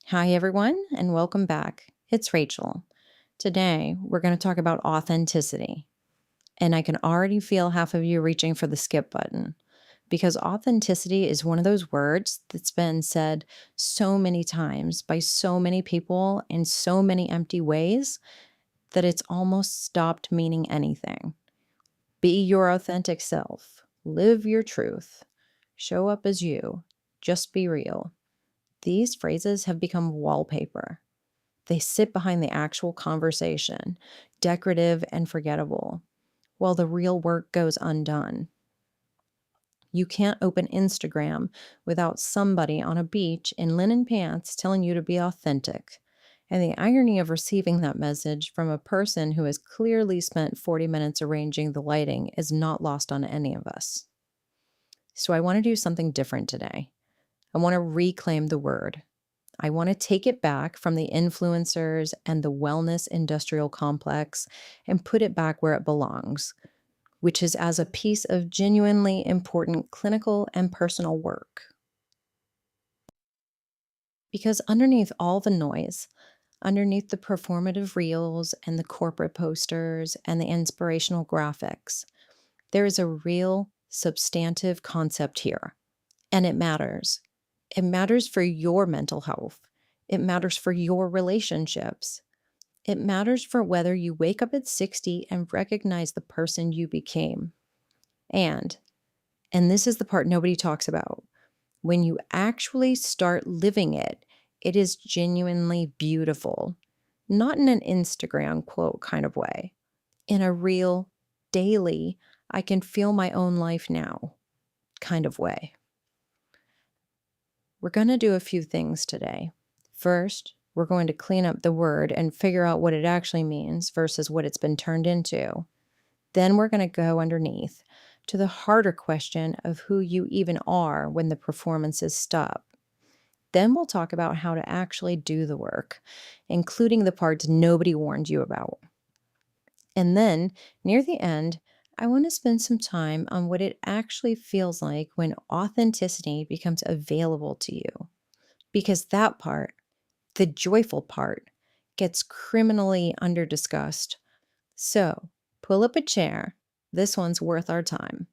Hi, everyone, and welcome back. It's Rachel. Today, we're going to talk about authenticity. And I can already feel half of you reaching for the skip button because authenticity is one of those words that's been said so many times by so many people in so many empty ways that it's almost stopped meaning anything. Be your authentic self, live your truth, show up as you, just be real. These phrases have become wallpaper. They sit behind the actual conversation, decorative and forgettable, while the real work goes undone. You can't open Instagram without somebody on a beach in linen pants telling you to be authentic. And the irony of receiving that message from a person who has clearly spent 40 minutes arranging the lighting is not lost on any of us. So I want to do something different today. I want to reclaim the word. I want to take it back from the influencers and the wellness industrial complex and put it back where it belongs, which is as a piece of genuinely important clinical and personal work. Because underneath all the noise, underneath the performative reels and the corporate posters and the inspirational graphics, there is a real substantive concept here, and it matters. It matters for your mental health. It matters for your relationships. It matters for whether you wake up at 60 and recognize the person you became. And, and this is the part nobody talks about, when you actually start living it, it is genuinely beautiful. Not in an Instagram quote kind of way, in a real, daily, I can feel my own life now kind of way. We're going to do a few things today. First, we're going to clean up the word and figure out what it actually means versus what it's been turned into. Then we're going to go underneath to the harder question of who you even are when the performances stop. Then we'll talk about how to actually do the work, including the parts nobody warned you about. And then, near the end, I want to spend some time on what it actually feels like when authenticity becomes available to you. Because that part, the joyful part, gets criminally under-discussed. So, pull up a chair. This one's worth our time.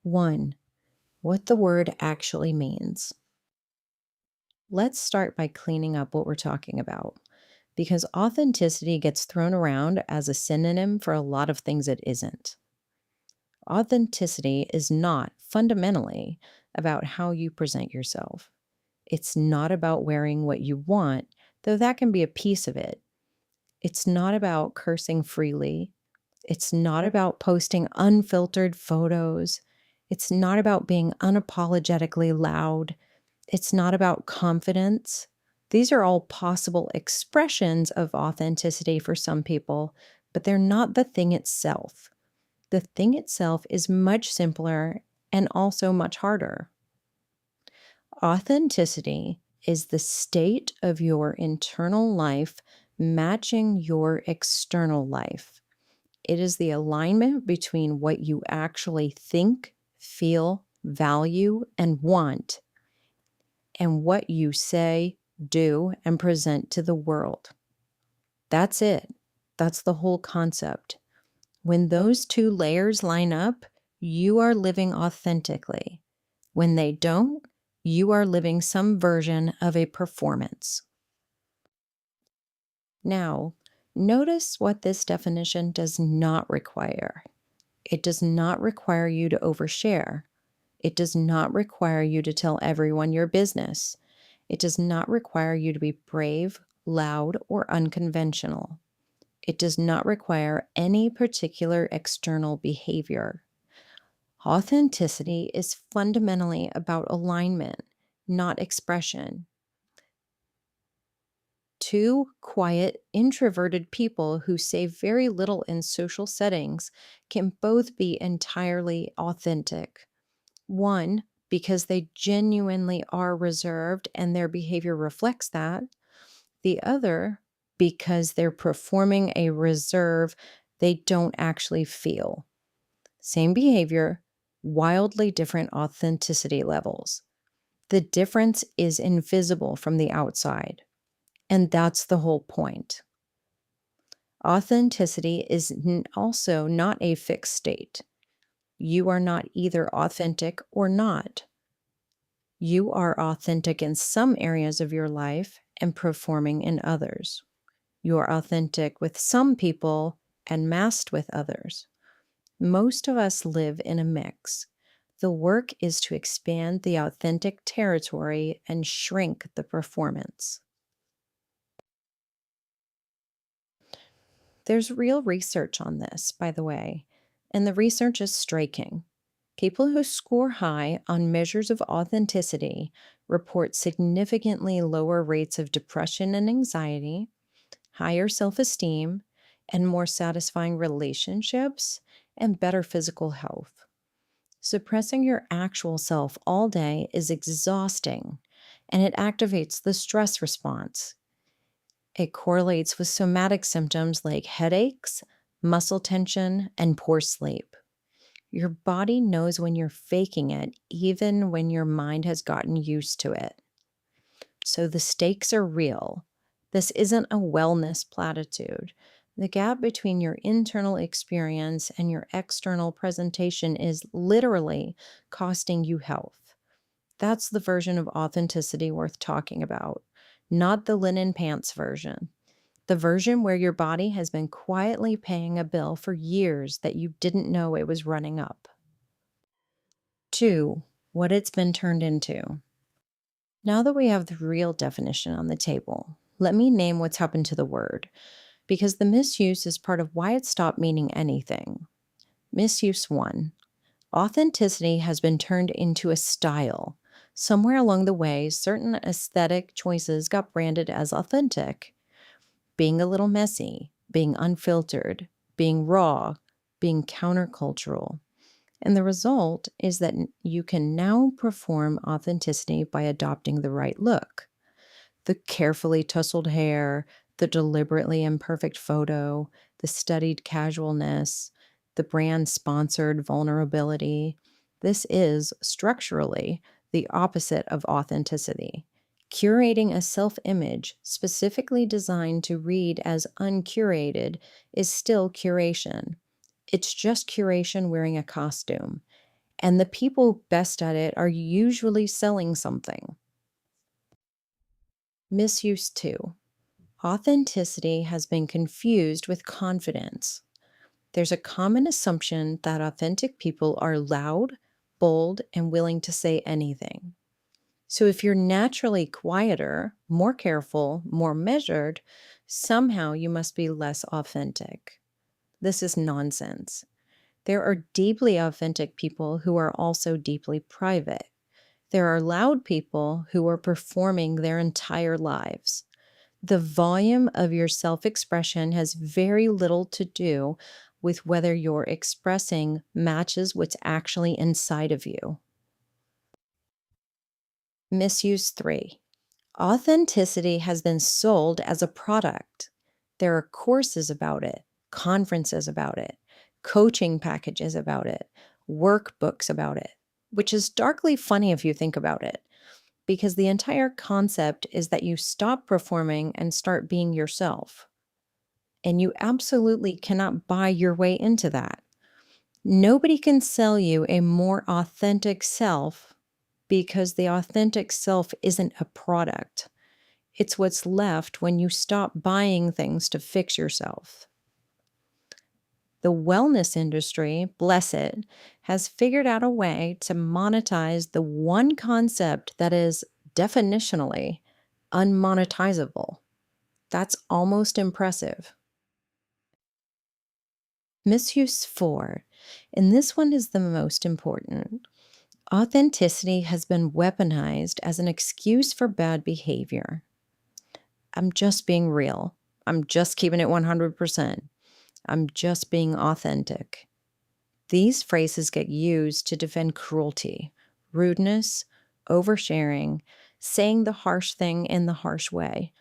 1. What the word actually means. Let's start by cleaning up what we're talking about, because authenticity gets thrown around as a synonym for a lot of things it isn't. Authenticity is not fundamentally about how you present yourself. It's not about wearing what you want, though that can be a piece of it. It's not about cursing freely. It's not about posting unfiltered photos. It's not about being unapologetically loud. It's not about confidence. These are all possible expressions of authenticity for some people, but they're not the thing itself. The thing itself is much simpler and also much harder. Authenticity is the state of your internal life matching your external life. It is the alignment between what you actually think, feel, value, and want, and what you say, do, and present to the world. That's it. That's the whole concept. When those two layers line up, you are living authentically. When they don't, you are living some version of a performance. Now, notice what this definition does not require. It does not require you to overshare. It does not require you to tell everyone your business. It does not require you to be brave, loud, or unconventional. It does not require any particular external behavior. Authenticity is fundamentally about alignment, not expression. Two quiet, introverted people who say very little in social settings can both be entirely authentic. One, because they genuinely are reserved and their behavior reflects that. The other, because they're performing a reserve they don't actually feel. Same behavior, wildly different authenticity levels. The difference is invisible from the outside, and that's the whole point. Authenticity is also not a fixed state. You are not either authentic or not. You are authentic in some areas of your life and performing in others. You are authentic with some people and masked with others. Most of us live in a mix. The work is to expand the authentic territory and shrink the performance. There's real research on this, by the way, and the research is striking. People who score high on measures of authenticity report significantly lower rates of depression and anxiety, higher self esteem, and more satisfying relationships and better physical health. Suppressing your actual self all day is exhausting, and it activates the stress response. It correlates with somatic symptoms like headaches, muscle tension, and poor sleep. Your body knows when you're faking it, even when your mind has gotten used to it. So the stakes are real. This isn't a wellness platitude. The gap between your internal experience and your external presentation is literally costing you health. That's the version of authenticity worth talking about, not the linen pants version. The version where your body has been quietly paying a bill for years that you didn't know it was running up. 2. What it's been turned into. Now that we have the real definition on the table, let me name what's happened to the word, because the misuse is part of why it stopped meaning anything. Misuse 1. Authenticity has been turned into a style. Somewhere along the way, certain aesthetic choices got branded as authentic. Being a little messy, being unfiltered, being raw, being countercultural. And the result is that you can now perform authenticity by adopting the right look. The carefully tousled hair, the deliberately imperfect photo, the studied casualness, the brand sponsored vulnerability. This is structurally the opposite of authenticity. Curating a self image specifically designed to read as uncurated is still curation. It's just curation wearing a costume. And the people best at it are usually selling something. Misuse 2. Authenticity has been confused with confidence. There's a common assumption that authentic people are loud, bold, and willing to say anything. So if you're naturally quieter, more careful, more measured, somehow you must be less authentic. This is nonsense. There are deeply authentic people who are also deeply private. There are loud people who are performing their entire lives. The volume of your self-expression has very little to do with whether your expressing matches what's actually inside of you. Misuse 3. Authenticity has been sold as a product. There are courses about it, conferences about it, coaching packages about it, workbooks about it, which is darkly funny if you think about it, because the entire concept is that you stop performing and start being yourself. And you absolutely cannot buy your way into that. Nobody can sell you a more authentic self because the authentic self isn't a product. It's what's left when you stop buying things to fix yourself. The wellness industry, bless it, has figured out a way to monetize the one concept that is definitionally unmonetizable. That's almost impressive. Misuse 4, and this one is the most important. Authenticity has been weaponized as an excuse for bad behavior. I'm just being real. I'm just keeping it 100%. I'm just being authentic. These phrases get used to defend cruelty, rudeness, oversharing, saying the harsh thing in the harsh way,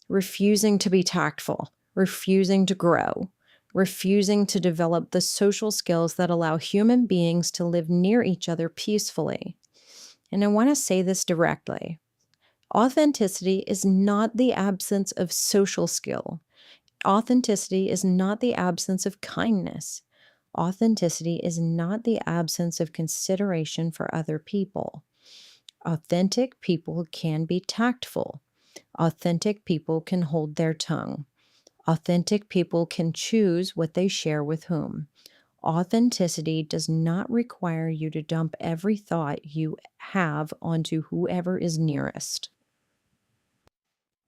refusing to be tactful, refusing to grow, refusing to develop the social skills that allow human beings to live near each other peacefully. And I want to say this directly. Authenticity is not the absence of social skill. Authenticity is not the absence of kindness. Authenticity is not the absence of consideration for other people. Authentic people can be tactful. Authentic people can hold their tongue. Authentic people can choose what they share with whom. Authenticity does not require you to dump every thought you have onto whoever is nearest.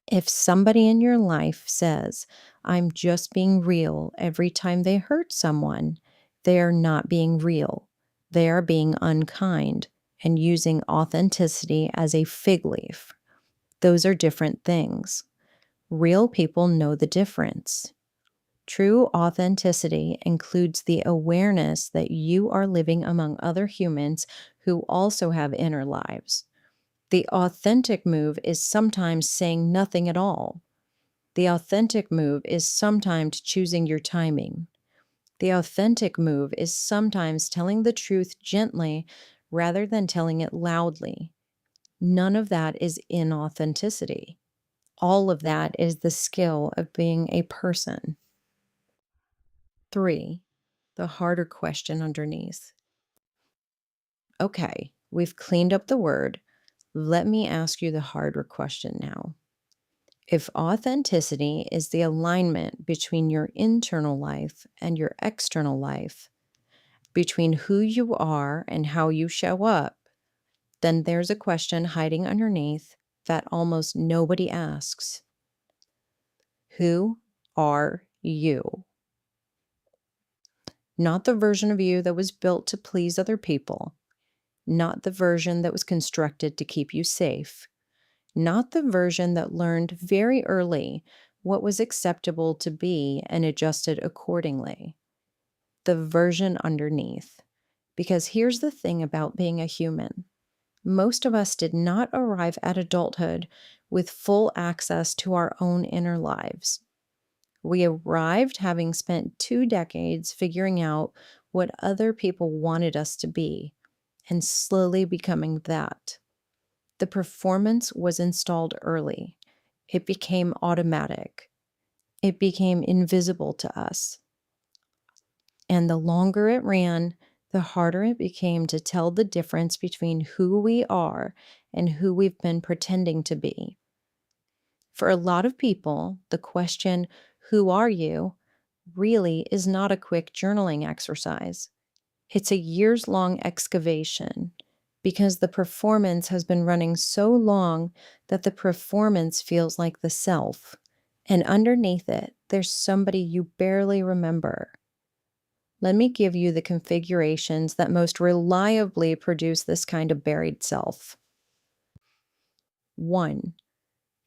If somebody in your life says, I'm just being real every time they hurt someone, they are not being real. They are being unkind and using authenticity as a fig leaf. Those are different things. Real people know the difference. True authenticity includes the awareness that you are living among other humans who also have inner lives. The authentic move is sometimes saying nothing at all. The authentic move is sometimes choosing your timing. The authentic move is sometimes telling the truth gently rather than telling it loudly. None of that is inauthenticity. All of that is the skill of being a person. 3. The harder question underneath. Okay, we've cleaned up the word. Let me ask you the harder question now. If authenticity is the alignment between your internal life and your external life, between who you are and how you show up, then there's a question hiding underneath that almost nobody asks. Who are you? Not the version of you that was built to please other people, not the version that was constructed to keep you safe, not the version that learned very early what was acceptable to be and adjusted accordingly. The version underneath. Because here's the thing about being a human. Most of us did not arrive at adulthood with full access to our own inner lives. We arrived having spent 2 decades figuring out what other people wanted us to be and slowly becoming that. The performance was installed early. It became automatic. It became invisible to us. And the longer it ran, the harder it became to tell the difference between who we are and who we've been pretending to be. For a lot of people, the question, who are you, really is not a quick journaling exercise. It's a years-long excavation because the performance has been running so long that the performance feels like the self. And underneath it, there's somebody you barely remember. Let me give you the configurations that most reliably produce this kind of buried self. 1.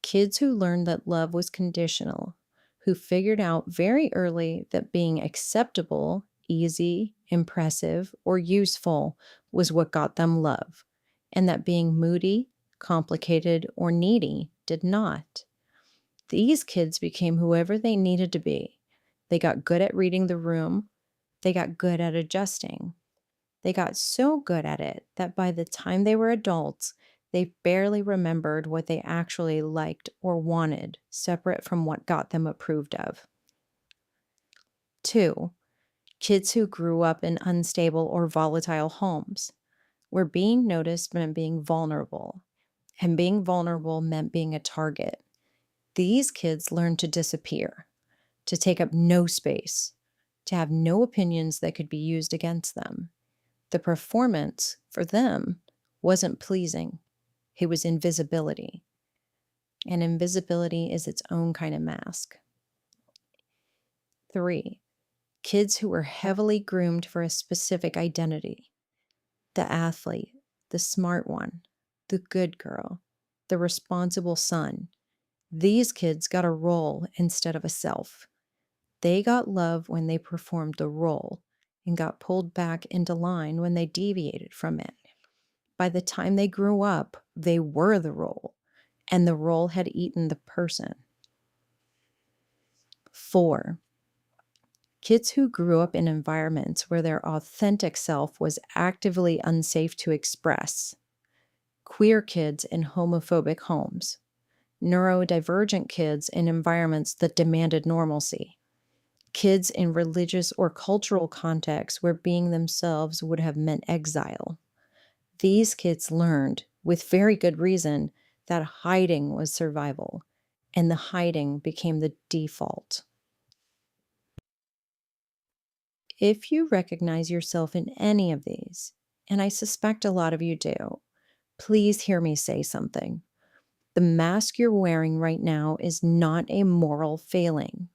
Kids who learned that love was conditional, who figured out very early that being acceptable, easy, impressive, or useful was what got them love, and that being moody, complicated, or needy did not. These kids became whoever they needed to be. They got good at reading the room. They got good at adjusting. They got so good at it that by the time they were adults, they barely remembered what they actually liked or wanted, separate from what got them approved of. 2. Kids who grew up in unstable or volatile homes, where being noticed meant being vulnerable, and being vulnerable meant being a target. These kids learned to disappear, to take up no space, to have no opinions that could be used against them. The performance, for them, wasn't pleasing. It was invisibility. And invisibility is its own kind of mask. 3. Kids who were heavily groomed for a specific identity. The athlete, the smart one, the good girl, the responsible son. These kids got a role instead of a self. They got love when they performed the role and got pulled back into line when they deviated from it. By the time they grew up, they were the role, and the role had eaten the person. 4. Kids who grew up in environments where their authentic self was actively unsafe to express. queer kids in homophobic homes, neurodivergent kids in environments that demanded normalcy, kids in religious or cultural contexts where being themselves would have meant exile. These kids learned, with very good reason, that hiding was survival, and the hiding became the default. If you recognize yourself in any of these, and I suspect a lot of you do, please hear me say something. The mask you're wearing right now is not a moral failing.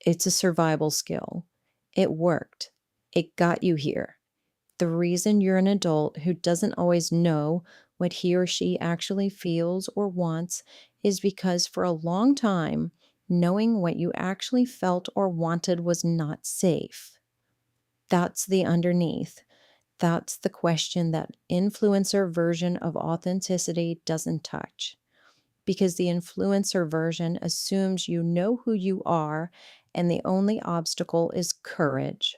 It's a survival skill. It worked. It got you here. The reason you're an adult who doesn't always know what he or she actually feels or wants is because for a long time, knowing what you actually felt or wanted was not safe. That's the underneath. That's the question that influencer version of authenticity doesn't touch. Because the influencer version assumes you know who you are, and the only obstacle is courage.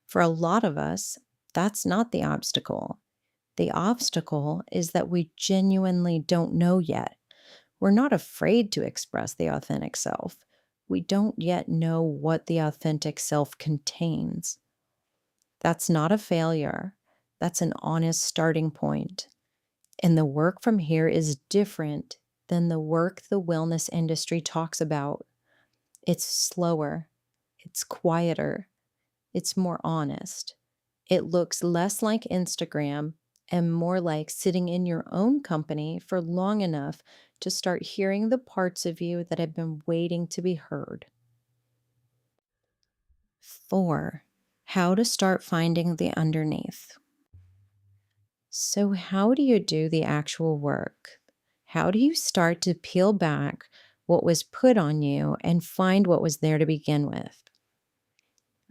For a lot of us, that's not the obstacle. The obstacle is that we genuinely don't know yet. We're not afraid to express the authentic self. We don't yet know what the authentic self contains. That's not a failure. That's an honest starting point. And the work from here is different than the work the wellness industry talks about. It's slower, it's quieter, it's more honest. It looks less like Instagram and more like sitting in your own company for long enough to start hearing the parts of you that have been waiting to be heard. 4. How to start finding the underneath. So, how do you do the actual work? How do you start to peel back what was put on you and find what was there to begin with?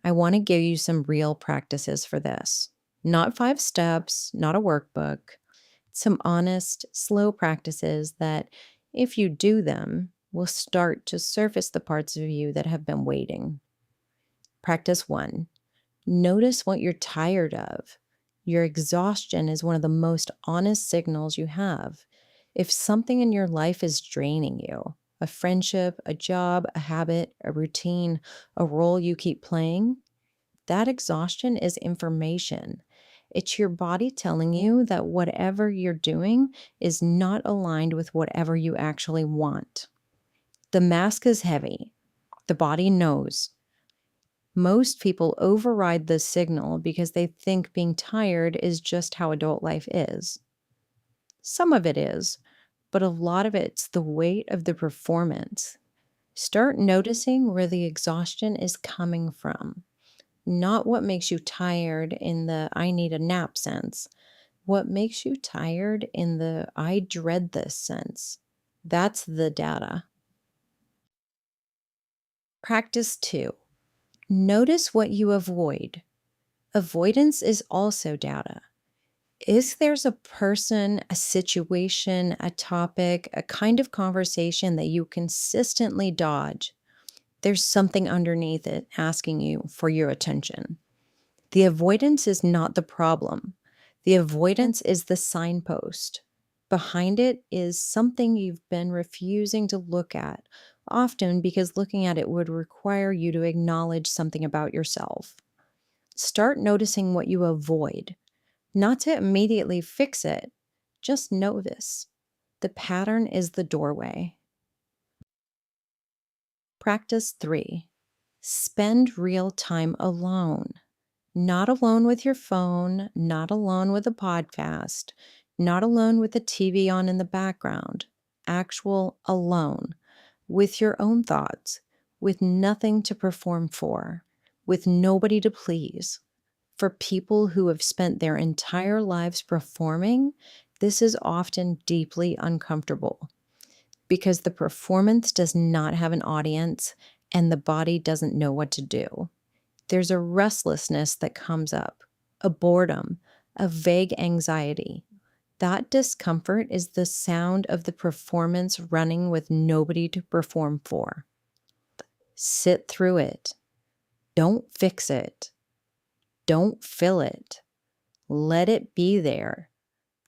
I want to give you some real practices for this. Not 5 steps, not a workbook, some honest, slow practices that, if you do them, will start to surface the parts of you that have been waiting. Practice 1. Notice what you're tired of. Your exhaustion is one of the most honest signals you have. If something in your life is draining you, a friendship, a job, a habit, a routine, a role you keep playing, that exhaustion is information. It's your body telling you that whatever you're doing is not aligned with whatever you actually want. The mask is heavy. The body knows. Most people override this signal because they think being tired is just how adult life is. Some of it is, but a lot of it's the weight of the performance. Start noticing where the exhaustion is coming from. Not what makes you tired in the I need a nap sense. What makes you tired in the I dread this sense. That's the data. Practice 2. Notice what you avoid. Avoidance is also data. If there's a person, a situation, a topic, a kind of conversation that you consistently dodge, there's something underneath it asking you for your attention. The avoidance is not the problem. The avoidance is the signpost. Behind it is something you've been refusing to look at, often because looking at it would require you to acknowledge something about yourself. Start noticing what you avoid, not to immediately fix it, just notice. The pattern is the doorway. Practice 3. Spend real time alone. Not alone with your phone, not alone with a podcast, not alone with the TV on in the background. Actual alone, with your own thoughts, with nothing to perform for, with nobody to please. For people who have spent their entire lives performing, this is often deeply uncomfortable because the performance does not have an audience and the body doesn't know what to do. There's a restlessness that comes up, a boredom, a vague anxiety. That discomfort is the sound of the performance running with nobody to perform for. Sit through it. Don't fix it. Don't fill it. Let it be there.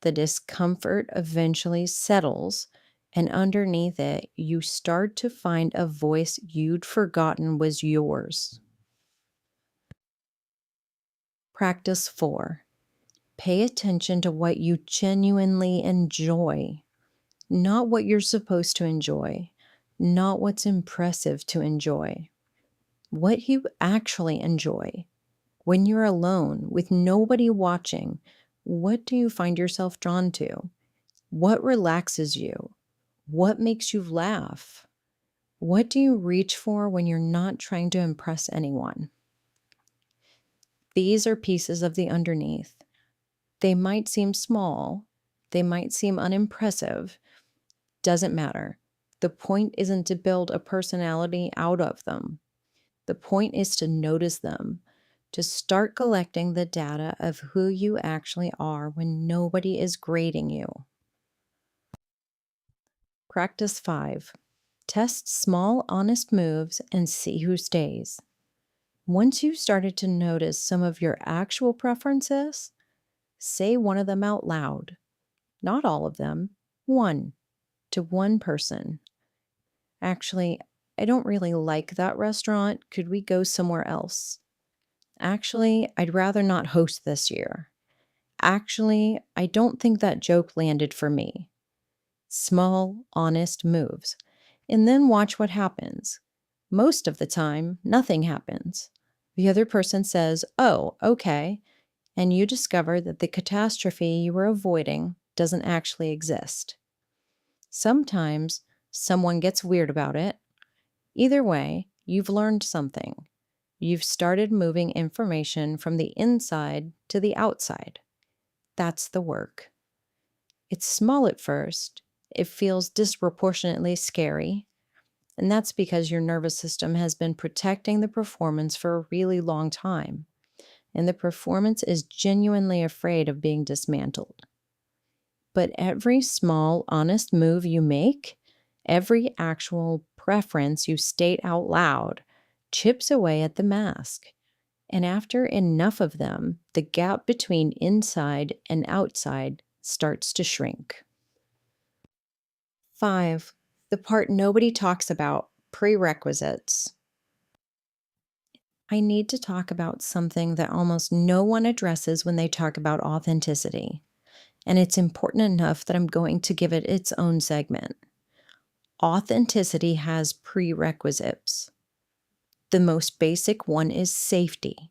The discomfort eventually settles, and underneath it, you start to find a voice you'd forgotten was yours. Practice 4. Pay attention to what you genuinely enjoy, not what you're supposed to enjoy, not what's impressive to enjoy. What you actually enjoy. When you're alone with nobody watching, what do you find yourself drawn to? What relaxes you? What makes you laugh? What do you reach for when you're not trying to impress anyone? These are pieces of the underneath. They might seem small, they might seem unimpressive. Doesn't matter. The point isn't to build a personality out of them. The point is to notice them, to start collecting the data of who you actually are when nobody is grading you. Practice 5. Test small, honest moves and see who stays. Once you've started to notice some of your actual preferences, say one of them out loud. Not all of them, one, to one person. Actually, I don't really like that restaurant. Could we go somewhere else? Actually, I'd rather not host this year. Actually, I don't think that joke landed for me. Small, honest moves. And then watch what happens. Most of the time, nothing happens. The other person says, "Oh, okay," and you discover that the catastrophe you were avoiding doesn't actually exist. Sometimes someone gets weird about it. Either way, you've learned something. You've started moving information from the inside to the outside. That's the work. It's small at first. It feels disproportionately scary. And that's because your nervous system has been protecting the performance for a really long time. And the performance is genuinely afraid of being dismantled. But every small, honest move you make, every actual preference you state out loud, chips away at the mask. And after enough of them, the gap between inside and outside starts to shrink. 5. The part nobody talks about, prerequisites. I need to talk about something that almost no one addresses when they talk about authenticity. And it's important enough that I'm going to give it its own segment. Authenticity has prerequisites. The most basic one is safety.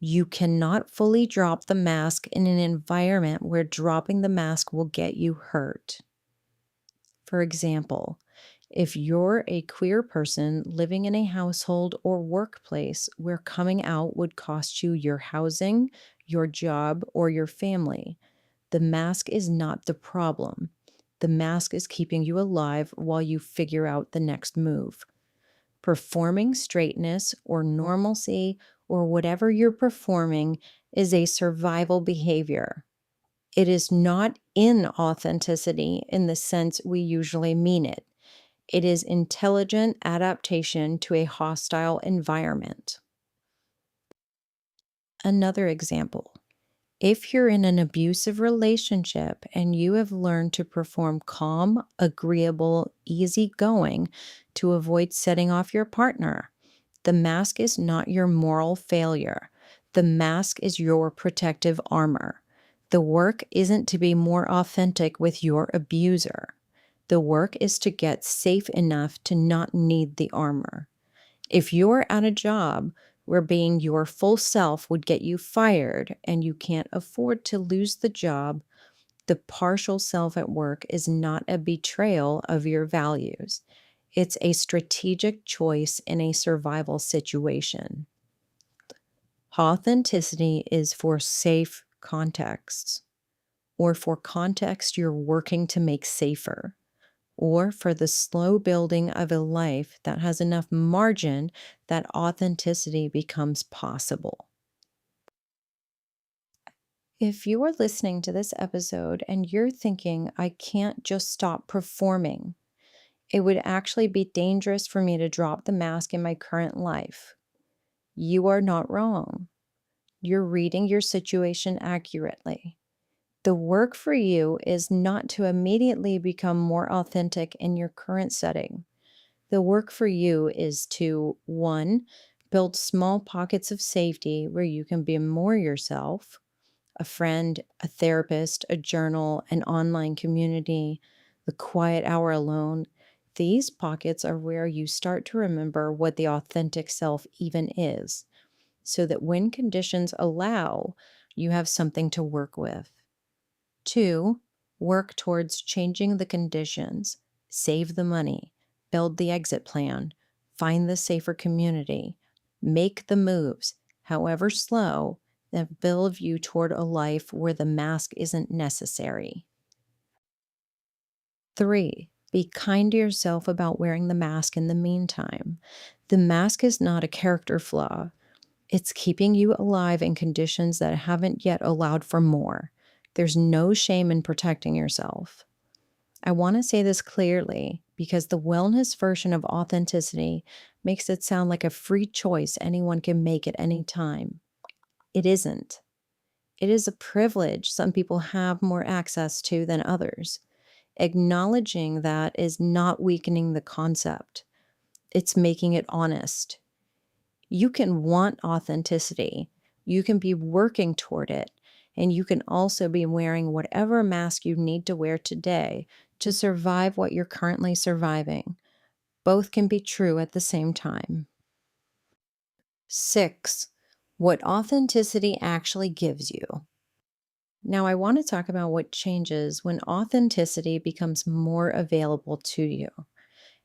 You cannot fully drop the mask in an environment where dropping the mask will get you hurt. For example, if you're a queer person living in a household or workplace where coming out would cost you your housing, your job, or your family, the mask is not the problem. The mask is keeping you alive while you figure out the next move. Performing straightness or normalcy or whatever you're performing is a survival behavior. It is not inauthenticity in the sense we usually mean it. It is intelligent adaptation to a hostile environment. Another example. If you're in an abusive relationship and you have learned to perform calm, agreeable, easygoing to avoid setting off your partner, the mask is not your moral failure. The mask is your protective armor. The work isn't to be more authentic with your abuser. The work is to get safe enough to not need the armor. If you're at a job where being your full self would get you fired and you can't afford to lose the job, the partial self at work is not a betrayal of your values. It's a strategic choice in a survival situation. Authenticity is for safe contexts, or for context you're working to make safer, or for the slow building of a life that has enough margin that authenticity becomes possible. If you are listening to this episode and you're thinking, I can't just stop performing, it would actually be dangerous for me to drop the mask in my current life, you are not wrong. You're reading your situation accurately. The work for you is not to immediately become more authentic in your current setting. The work for you is to, one, build small pockets of safety where you can be more yourself, a friend, a therapist, a journal, an online community, the quiet hour alone. These pockets are where you start to remember what the authentic self even is, so that when conditions allow, you have something to work with. Two, work towards changing the conditions, save the money, build the exit plan, find the safer community, make the moves, however slow, that build you toward a life where the mask isn't necessary. Three, be kind to yourself about wearing the mask in the meantime. The mask is not a character flaw. It's keeping you alive in conditions that haven't yet allowed for more. There's no shame in protecting yourself. I want to say this clearly because the wellness version of authenticity makes it sound like a free choice anyone can make at any time. It isn't. It is a privilege some people have more access to than others. Acknowledging that is not weakening the concept, it's making it honest. You can want authenticity, you can be working toward it, and you can also be wearing whatever mask you need to wear today to survive what you're currently surviving. Both can be true at the same time. 6. What authenticity actually gives you. Now, I want to talk about what changes when authenticity becomes more available to you.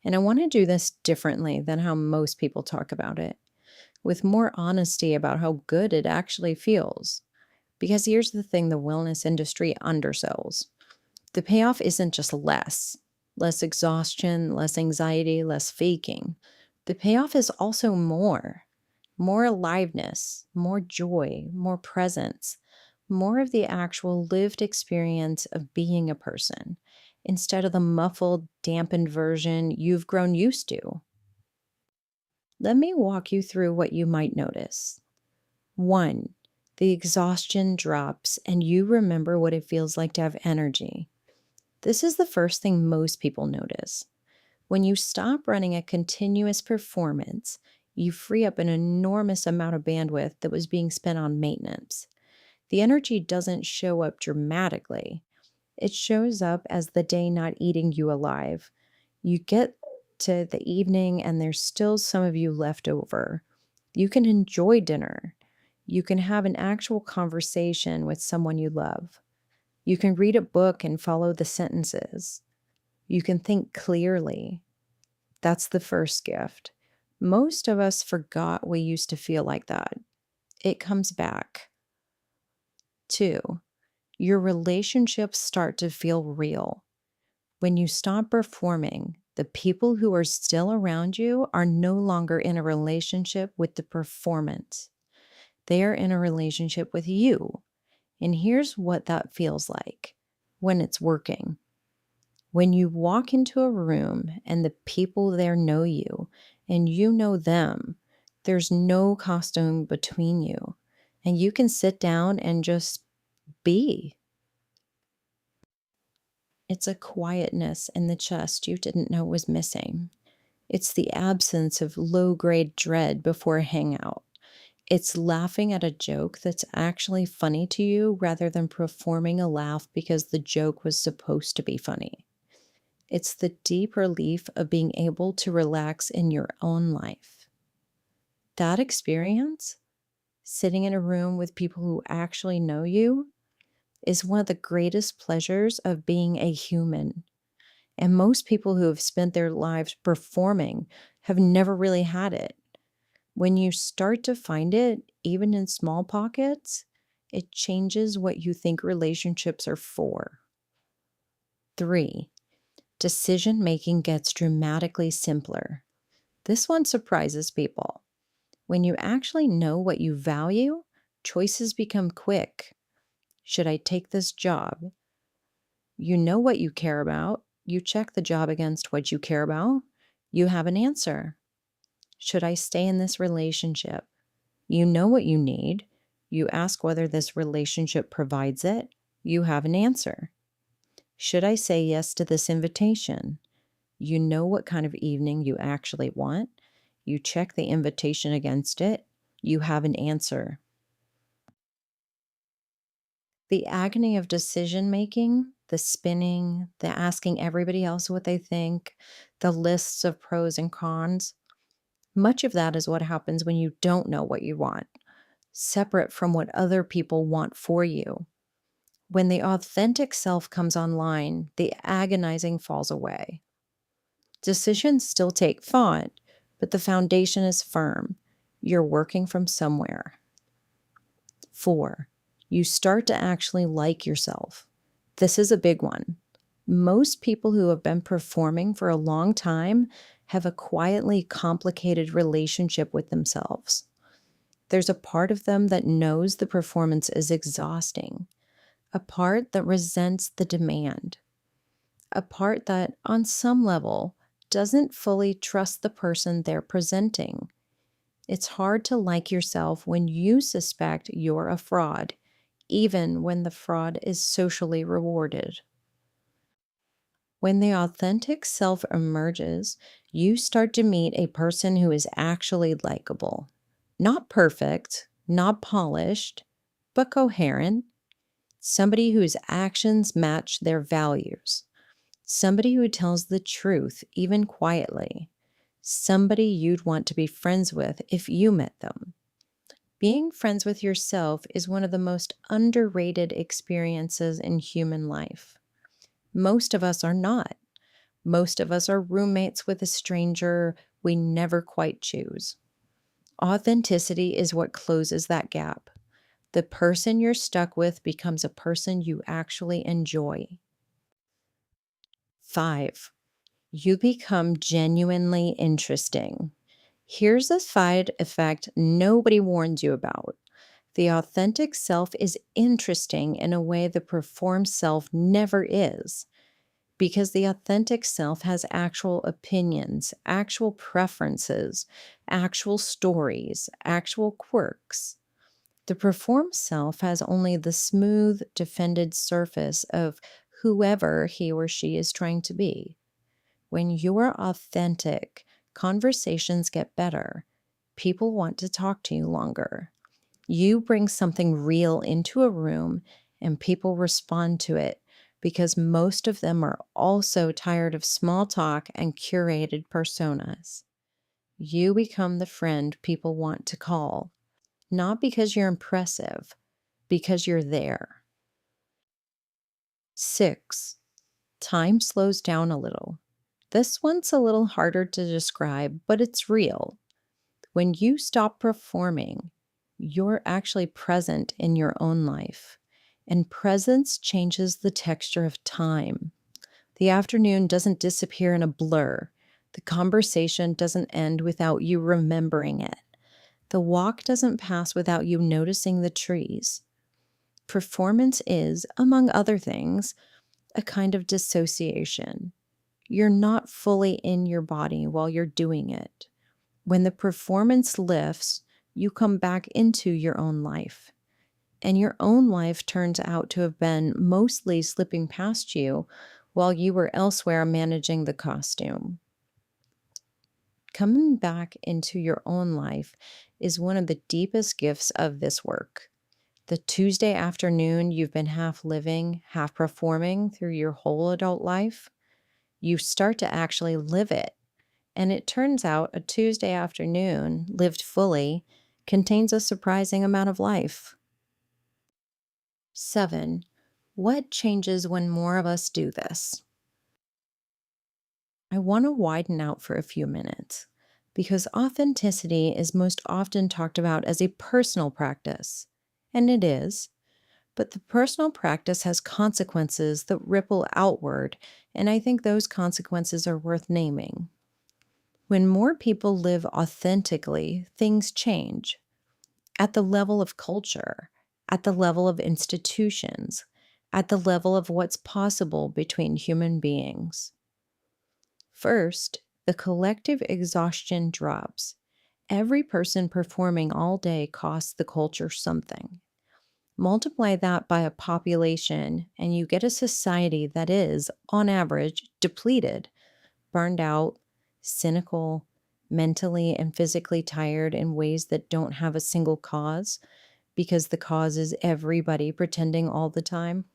And I want to do this differently than how most people talk about it, with more honesty about how good it actually feels. Because here's the thing the wellness industry undersells: the payoff isn't just less exhaustion, less anxiety, less faking. The payoff is also more aliveness, more joy, more presence, more of the actual lived experience of being a person instead of the muffled, dampened version you've grown used to. Let me walk you through what you might notice. 1. The exhaustion drops and you remember what it feels like to have energy. This is the first thing most people notice. When you stop running a continuous performance, you free up an enormous amount of bandwidth that was being spent on maintenance. The energy doesn't show up dramatically. It shows up as the day not eating you alive. You get to the evening and there's still some of you left over. You can enjoy dinner. You can have an actual conversation with someone you love. You can read a book and follow the sentences. You can think clearly. That's the first gift. Most of us forgot we used to feel like that. It comes back. 2. Your relationships start to feel real. When you stop performing, the people who are still around you are no longer in a relationship with the performance. They are in a relationship with you. And here's what that feels like when it's working. When you walk into a room and the people there know you and you know them, there's no costume between you. And you can sit down and just be. It's a quietness in the chest you didn't know was missing. It's the absence of low-grade dread before a hangout. It's laughing at a joke that's actually funny to you rather than performing a laugh because the joke was supposed to be funny. It's the deep relief of being able to relax in your own life. That experience, sitting in a room with people who actually know you, is one of the greatest pleasures of being a human. And most people who have spent their lives performing have never really had it. When you start to find it, even in small pockets, it changes what you think relationships are for. 3. Decision making gets dramatically simpler. This one surprises people. When you actually know what you value, choices become quick. Should I take this job? You know what you care about. You check the job against what you care about. You have an answer. Should I stay in this relationship? You know what you need. You ask whether this relationship provides it. You have an answer. Should I say yes to this invitation? You know what kind of evening you actually want. You check the invitation against it. You have an answer. The agony of decision making, the spinning, the asking everybody else what they think, the lists of pros and cons, much of that is what happens when you don't know what you want, separate from what other people want for you. When the authentic self comes online, the agonizing falls away. Decisions still take thought, but the foundation is firm. You're working from somewhere. 4, you start to actually like yourself. This is a big one. Most people who have been performing for a long time have a quietly complicated relationship with themselves. There's a part of them that knows the performance is exhausting, a part that resents the demand, a part that, on some level, doesn't fully trust the person they're presenting. It's hard to like yourself when you suspect you're a fraud, even when the fraud is socially rewarded. When the authentic self emerges, you start to meet a person who is actually likable. Not perfect, not polished, but coherent. Somebody whose actions match their values. Somebody who tells the truth, even quietly. Somebody you'd want to be friends with if you met them. Being friends with yourself is one of the most underrated experiences in human life. Most of us are not. Most of us are roommates with a stranger we never quite choose. Authenticity is what closes that gap. The person you're stuck with becomes a person you actually enjoy. 5, you become genuinely interesting. Here's a side effect nobody warns you about. The authentic self is interesting in a way the performed self never is, because the authentic self has actual opinions, actual preferences, actual stories, actual quirks. The performed self has only the smooth, defended surface of whoever he or she is trying to be. When you're authentic, conversations get better. People want to talk to you longer. You bring something real into a room and people respond to it because most of them are also tired of small talk and curated personas. You become the friend people want to call, not because you're impressive, because you're there. 6, time slows down a little. This one's a little harder to describe, but it's real. When you stop performing, you're actually present in your own life, and presence changes the texture of time. The afternoon doesn't disappear in a blur. The conversation doesn't end without you remembering it. The walk doesn't pass without you noticing the trees. Performance is, among other things, a kind of dissociation. You're not fully in your body while you're doing it. When the performance lifts, you come back into your own life. And your own life turns out to have been mostly slipping past you while you were elsewhere managing the costume. Coming back into your own life is one of the deepest gifts of this work. The Tuesday afternoon you've been half living, half performing through your whole adult life, you start to actually live it. And it turns out a Tuesday afternoon, lived fully, contains a surprising amount of life. 7, what changes when more of us do this? I want to widen out for a few minutes because authenticity is most often talked about as a personal practice, and it is. But the personal practice has consequences that ripple outward, and I think those consequences are worth naming. When more people live authentically, things change. At the level of culture, at the level of institutions, at the level of what's possible between human beings. First, the collective exhaustion drops. Every person performing all day costs the culture something. Multiply that by a population, and you get a society that is, on average, depleted, burned out, cynical, mentally and physically tired in ways that don't have a single cause, because the cause is everybody pretending all the time.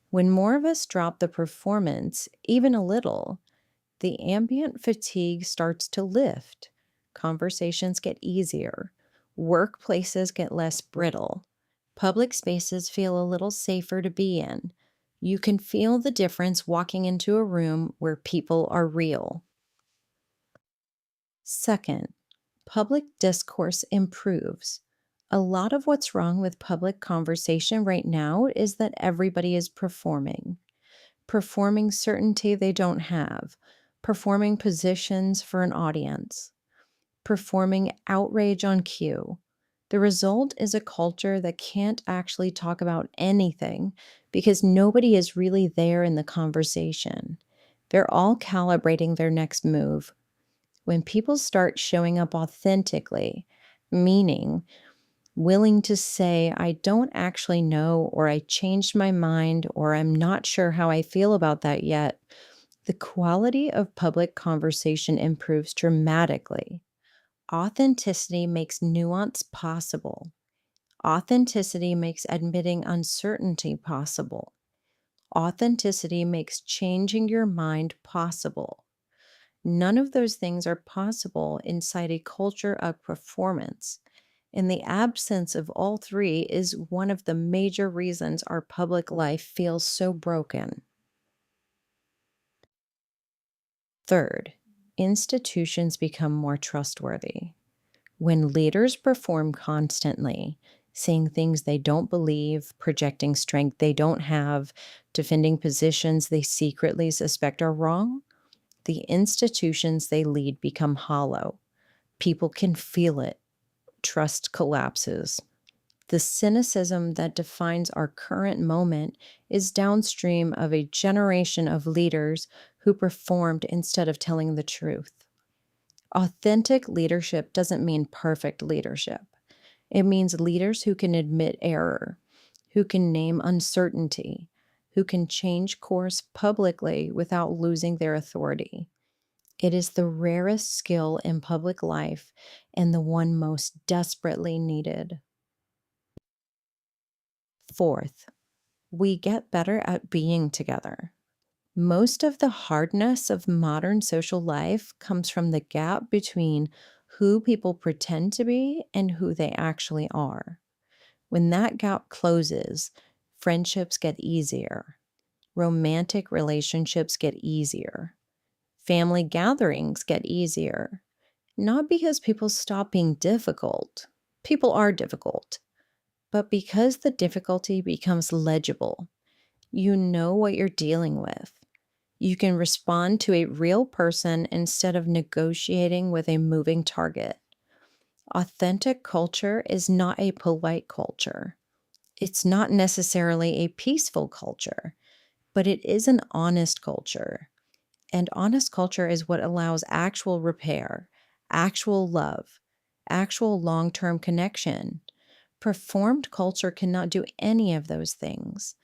When more of us drop the performance, even a little, the ambient fatigue starts to lift. Conversations get easier. Workplaces get less brittle. Public spaces feel a little safer to be in. You can feel the difference walking into a room where people are real. Second, public discourse improves. A lot of what's wrong with public conversation right now is that everybody is performing certainty they don't have, performing positions for an audience, performing outrage on cue. The result is a culture that can't actually talk about anything because nobody is really there in the conversation. They're all calibrating their next move. When people start showing up authentically, meaning willing to say, I don't actually know, or I changed my mind, or I'm not sure how I feel about that yet, the quality of public conversation improves dramatically. Authenticity makes nuance possible. Authenticity makes admitting uncertainty possible. Authenticity makes changing your mind possible. None of those things are possible inside a culture of performance. And the absence of all three is one of the major reasons our public life feels so broken. Third, institutions become more trustworthy. When leaders perform constantly, saying things they don't believe, projecting strength they don't have, defending positions they secretly suspect are wrong, the institutions they lead become hollow. People can feel it. Trust collapses. The cynicism that defines our current moment is downstream of a generation of leaders who performed instead of telling the truth. Authentic leadership doesn't mean perfect leadership. It means leaders who can admit error, who can name uncertainty, who can change course publicly without losing their authority. It is the rarest skill in public life and the one most desperately needed. Fourth, we get better at being together. Most of the hardness of modern social life comes from the gap between who people pretend to be and who they actually are. When that gap closes, friendships get easier, romantic relationships get easier, family gatherings get easier. Not because people stop being difficult, people are difficult, but because the difficulty becomes legible. You know what you're dealing with. You can respond to a real person instead of negotiating with a moving target. Authentic culture is not a polite culture. It's not necessarily a peaceful culture, but it is an honest culture. And honest culture is what allows actual repair, actual love, actual long term connection. Performed culture cannot do any of those things.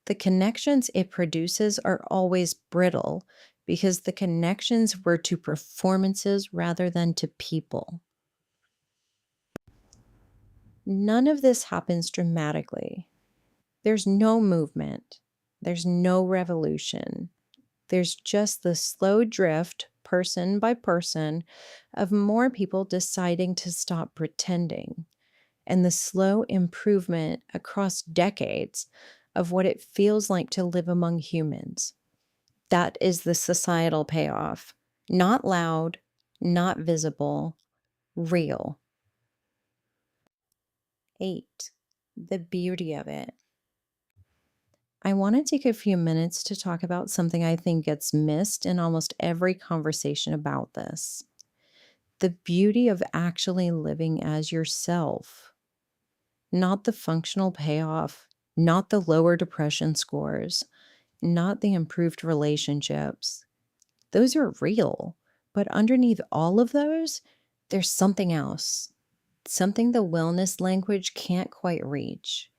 The connections it produces are always brittle because the connections were to performances rather than to people. None of this happens dramatically. There's no movement, there's no revolution. There's just the slow drift, person by person, of more people deciding to stop pretending, and the slow improvement across decades of what it feels like to live among humans. That is the societal payoff. Not loud, not visible, real. 8. The beauty of it. I want to take a few minutes to talk about something I think gets missed in almost every conversation about this: the beauty of actually living as yourself. Not the functional payoff, not the lower depression scores, not the improved relationships. Those are real. But underneath all of those, there's something else, something the wellness language can't quite reach.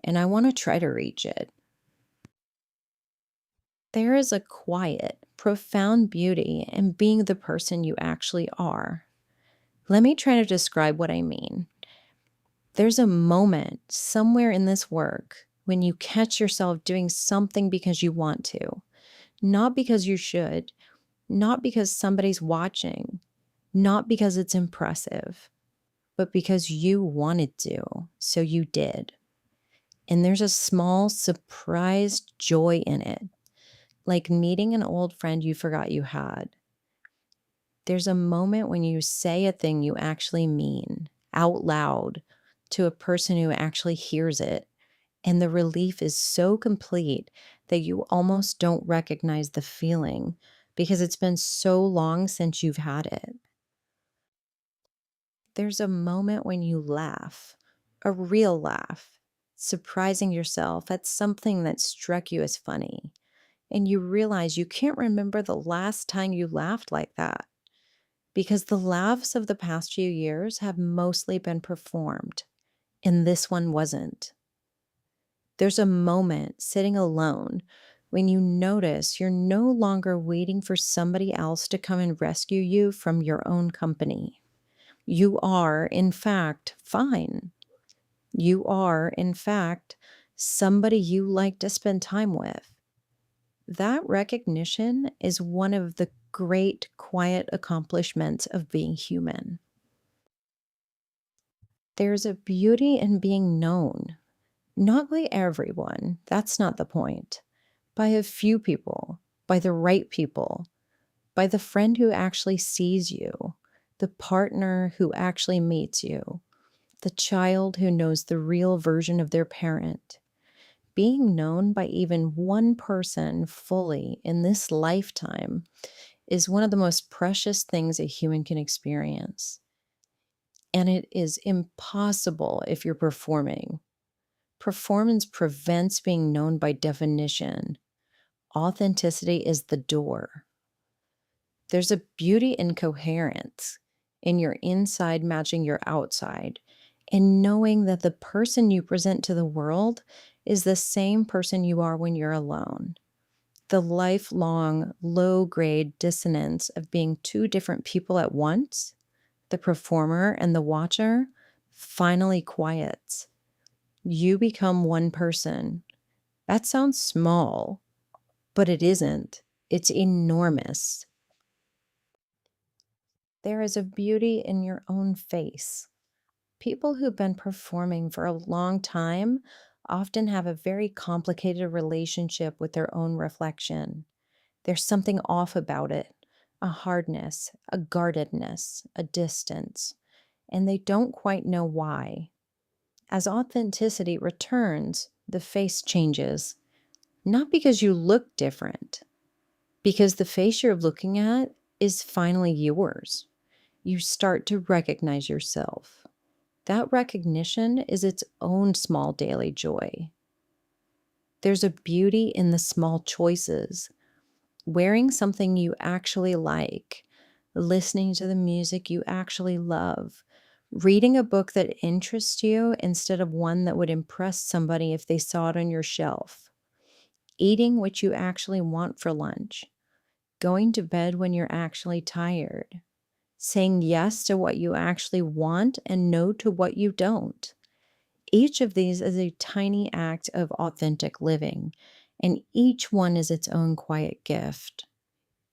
and I want to try to reach it. There is a quiet, profound beauty in being the person you actually are. Let me try to describe what I mean. There's a moment somewhere in this work when you catch yourself doing something because you want to, not because you should, not because somebody's watching, not because it's impressive, but because you wanted to, so you did. And there's a small, surprised joy in it, like meeting an old friend you forgot you had. There's a moment when you say a thing you actually mean out loud to a person who actually hears it. And the relief is so complete that you almost don't recognize the feeling because it's been so long since you've had it. There's a moment when you laugh, a real laugh, surprising yourself at something that struck you as funny. And you realize you can't remember the last time you laughed like that because the laughs of the past few years have mostly been performed, and this one wasn't. There's a moment sitting alone when you notice you're no longer waiting for somebody else to come and rescue you from your own company. You are, in fact, fine. You are, in fact, somebody you like to spend time with. That recognition is one of the great quiet accomplishments of being human. There's a beauty in being known, not by everyone, that's not the point, by a few people, by the right people, by the friend who actually sees you, the partner who actually meets you, the child who knows the real version of their parent. Being known by even one person fully in this lifetime is one of the most precious things a human can experience. And it is impossible if you're performing. Performance prevents being known by definition. Authenticity is the door. There's a beauty in coherence, in your inside matching your outside, and knowing that the person you present to the world is the same person you are when you're alone. The lifelong, low grade dissonance of being two different people at once, the performer and the watcher, finally quiets. You become one person. That sounds small, but it isn't. It's enormous. There is a beauty in your own face. People who've been performing for a long time often have a very complicated relationship with their own reflection. There's something off about it, a hardness, a guardedness, a distance, and they don't quite know why. As authenticity returns, the face changes, not because you look different, because the face you're looking at is finally yours. You start to recognize yourself. That recognition is its own small daily joy. There's a beauty in the small choices. Wearing something you actually like, listening to the music you actually love, reading a book that interests you instead of one that would impress somebody if they saw it on your shelf, eating what you actually want for lunch, going to bed when you're actually tired, saying yes to what you actually want and no to what you don't. Each of these is a tiny act of authentic living, and each one is its own quiet gift.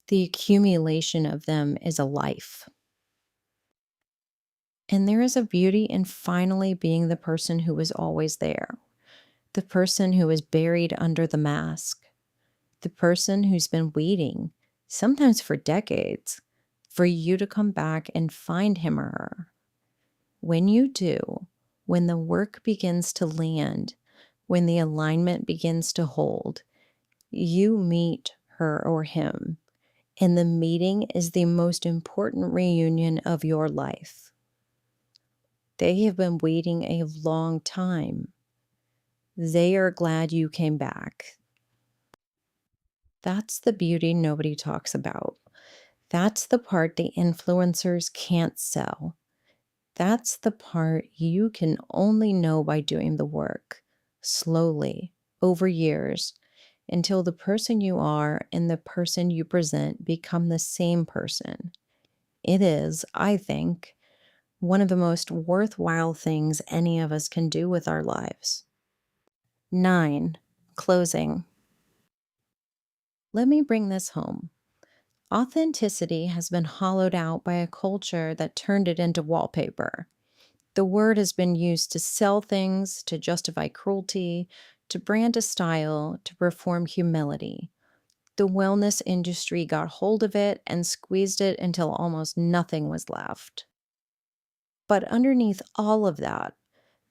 The accumulation of them is a life. And there is a beauty in finally being the person who was always there, the person who is buried under the mask, the person who's been waiting, sometimes for decades, for you to come back and find him or her. When you do, when the work begins to land, when the alignment begins to hold, you meet her or him, and the meeting is the most important reunion of your life. They have been waiting a long time. They are glad you came back. That's the beauty nobody talks about. That's the part the influencers can't sell. That's the part you can only know by doing the work. slowly, over years, until the person you are and the person you present become the same person. It is, I think, one of the most worthwhile things any of us can do with our lives. 9. Closing. Let me bring this home. Authenticity has been hollowed out by a culture that turned it into wallpaper. The word has been used to sell things, to justify cruelty, to brand a style, to perform humility. The wellness industry got hold of it and squeezed it until almost nothing was left. But underneath all of that,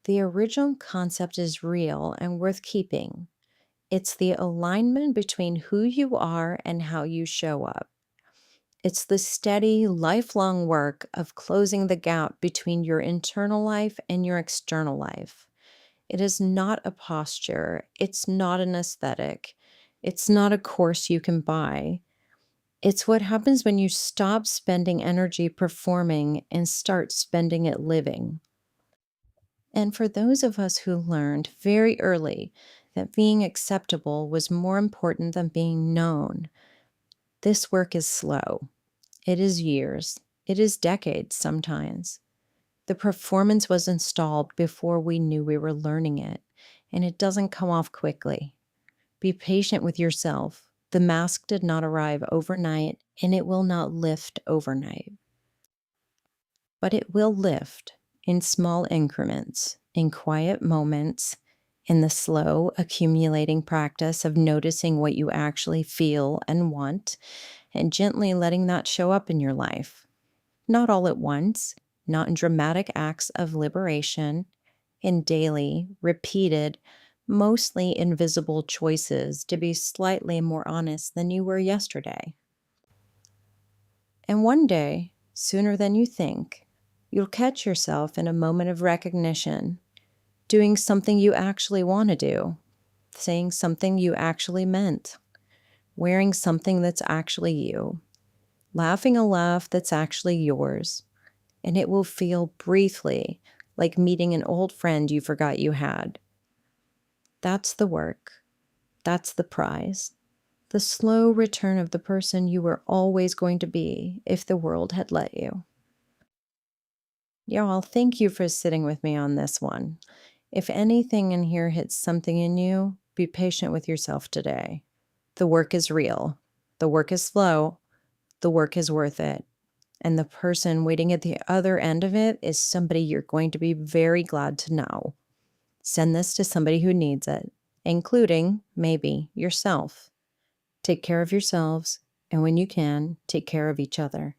the original concept is real and worth keeping. It's the alignment between who you are and how you show up. It's the steady, lifelong work of closing the gap between your internal life and your external life. It is not a posture. It's not an aesthetic. It's not a course you can buy. It's what happens when you stop spending energy performing and start spending it living. And for those of us who learned very early that being acceptable was more important than being known, this work is slow. It is years. It is decades sometimes. The performance was installed before we knew we were learning it, and it doesn't come off quickly. Be patient with yourself. The mask did not arrive overnight, and it will not lift overnight. But it will lift in small increments, in quiet moments, in the slow accumulating practice of noticing what you actually feel and want, and gently letting that show up in your life. Not all at once, not in dramatic acts of liberation, in daily, repeated, mostly invisible choices to be slightly more honest than you were yesterday. And one day, sooner than you think, you'll catch yourself in a moment of recognition, doing something you actually want to do, saying something you actually meant, wearing something that's actually you, laughing a laugh that's actually yours, and it will feel briefly like meeting an old friend you forgot you had. That's the work. That's the prize. The slow return of the person you were always going to be if the world had let you. Y'all, thank you for sitting with me on this one. If anything in here hits something in you, be patient with yourself today. The work is real. The work is slow. The work is worth it. And the person waiting at the other end of it is somebody you're going to be very glad to know. Send this to somebody who needs it, including, maybe, yourself. Take care of yourselves, and when you can, take care of each other.